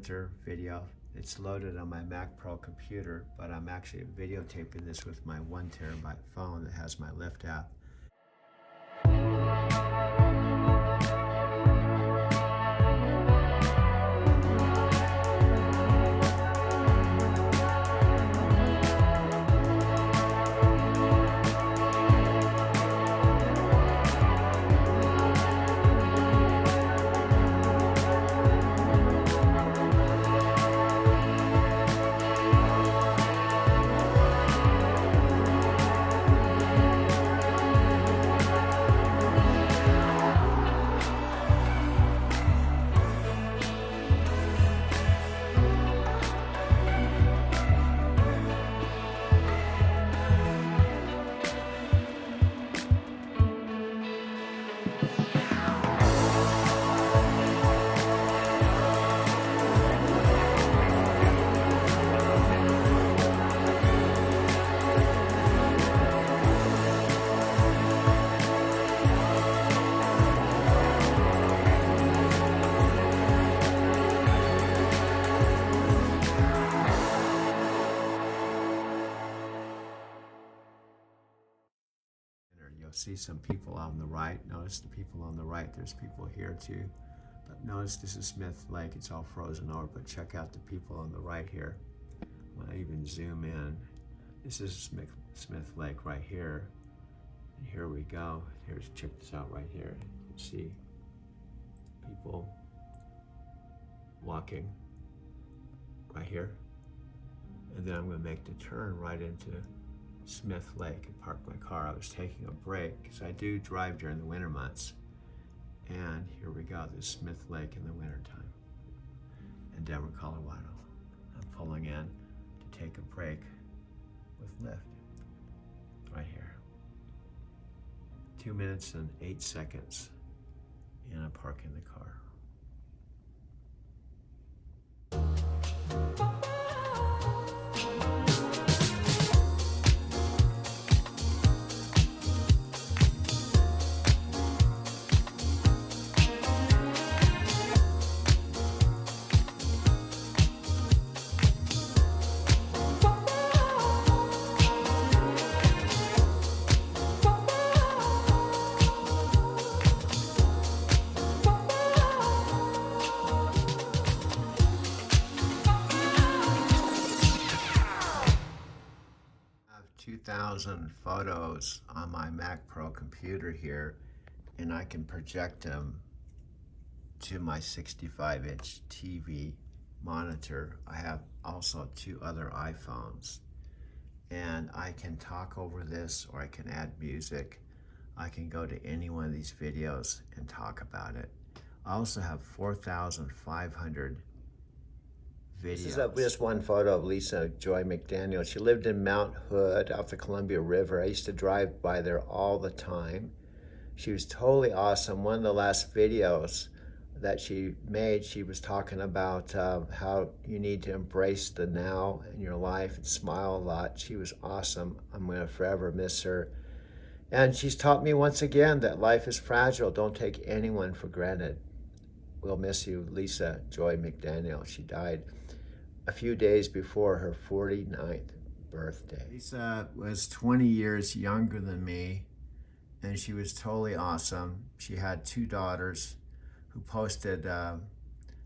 monitor video. It's loaded on my Mac Pro computer, but I'm actually videotaping this with my 1 terabyte phone that has my Lift app. You'll see some people on the right. Notice the people on the right. There's people here too. But notice this is Smith Lake. It's all frozen over, but check out the people on the right here. When I even zoom in, this is Smith Lake right here. And here we go. Check this out right here. You can see people walking right here. And then I'm going to make the turn right into Smith Lake and park my car. I was taking a break because I do drive during the winter months. And here we go, this Smith Lake in the wintertime in Denver, Colorado. I'm pulling in to take a break with Lyft right here. 2 minutes and 8 seconds, and I'm parking the car. I have 2,000 photos on my Mac Pro computer here, and I can project them to my 65-inch TV monitor. I have also 2 other iPhones, and I can talk over this, or I can add music. I can go to any one of these videos and talk about it. I also have 4,500 videos. This is just one photo of Lisa Joy McDaniel. She lived in Mount Hood off the Columbia River. I used to drive by there all the time. She was totally awesome. One of the last videos that she made, she was talking about how you need to embrace the now in your life and smile a lot. She was awesome. I'm gonna forever miss her. And she's taught me once again that life is fragile. Don't take anyone for granted. We'll miss you, Lisa Joy McDaniel. She died a few days before her 49th birthday. Lisa was 20 years younger than me, and she was totally awesome. She had 2 daughters who posted the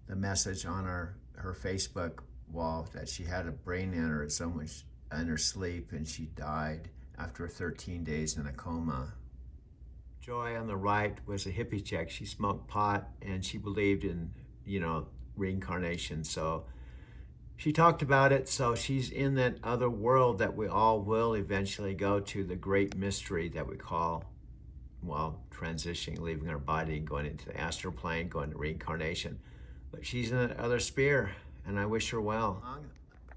message on her Facebook wall that she had a brain aneurysm in her sleep, and she died after 13 days in a coma. Joy on the right was a hippie chick. She smoked pot and she believed in, reincarnation. So she talked about it. So she's in that other world that we all will eventually go to, the great mystery that we call, transitioning, leaving our body and going into the astral plane, going to reincarnation. But she's in that other sphere, and I wish her well.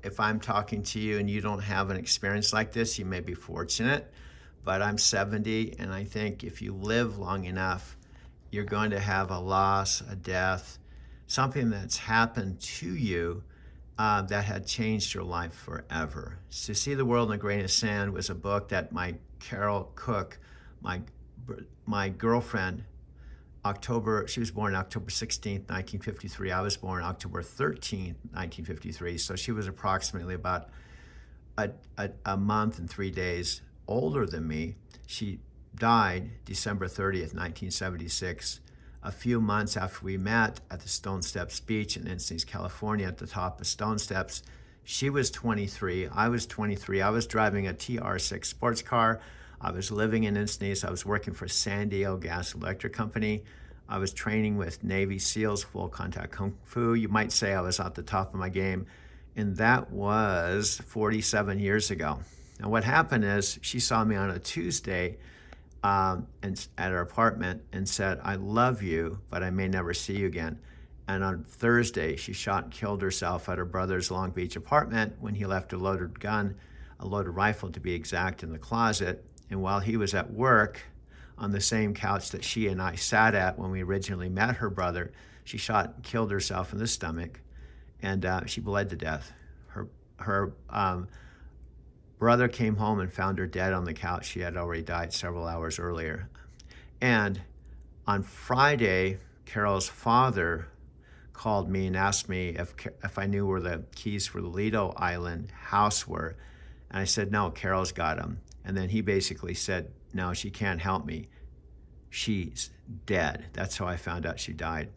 If I'm talking to you and you don't have an experience like this, you may be fortunate. But I'm 70, and I think if you live long enough, you're going to have a loss, a death, something that's happened to you that had changed your life forever. To See the World in a Grain of Sand was a book that my Carol Cook, my girlfriend, She was born October 16th, 1953. I was born October 13th, 1953. So she was approximately about a month and 3 days older than me. She died December 30th, 1976, a few months after we met at the Stone Steps Beach in Encinitas, California, at the top of Stone Steps. She was 23, I was 23. I was driving a TR6 sports car. I was living in Encinitas. I was working for San Diego Gas Electric Company. I was training with Navy SEALs, full contact Kung Fu. You might say I was at the top of my game. And that was 47 years ago. Now what happened is she saw me on a Tuesday and at her apartment and said, "I love you, but I may never see you again." And on Thursday, she shot and killed herself at her brother's Long Beach apartment when he left a loaded gun, a loaded rifle to be exact, in the closet. And while he was at work on the same couch that she and I sat at when we originally met her brother, she shot and killed herself in the stomach, and she bled to death. Her brother came home and found her dead on the couch. She had already died several hours earlier. And on Friday, Carol's father called me and asked me if I knew where the keys for the Lido Island house were. And I said, "No, Carol's got them." And then he basically said, "No, she can't help me. She's dead." That's how I found out she died.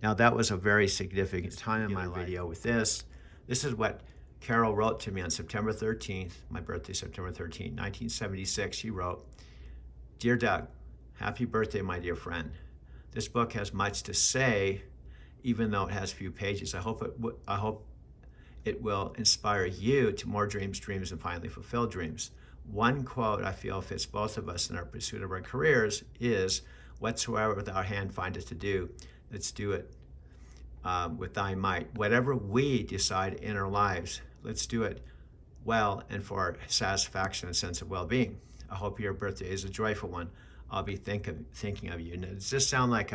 Now, that was a very significant time in my video with this. This is what Carol wrote to me on September 13th, my birthday, September 13th, 1976. She wrote, "Dear Doug, happy birthday, my dear friend. This book has much to say, even though it has few pages. I hope it will inspire you to more dreams, and finally fulfill dreams. One quote I feel fits both of us in our pursuit of our careers is, 'Whatsoever thou hand findest to do, let's do it with thy might.' Whatever we decide in our lives, let's do it well and for our satisfaction and sense of well-being. I hope your birthday is a joyful one. I'll be thinking of you." And does this sound like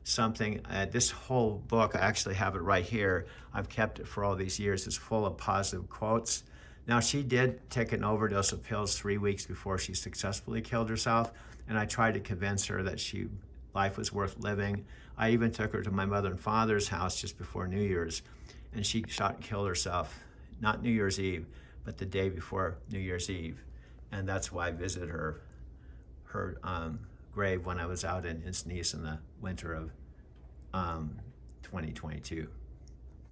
something? This whole book, I actually have it right here. I've kept it for all these years. It's full of positive quotes. Now, she did take an overdose of pills 3 weeks before she successfully killed herself, and I tried to convince her that life was worth living. I even took her to my mother and father's house just before New Year's, and she shot and killed herself, not New Year's Eve, but the day before New Year's Eve. And that's why I visited her grave when I was out in Encinitas in the winter of 2022.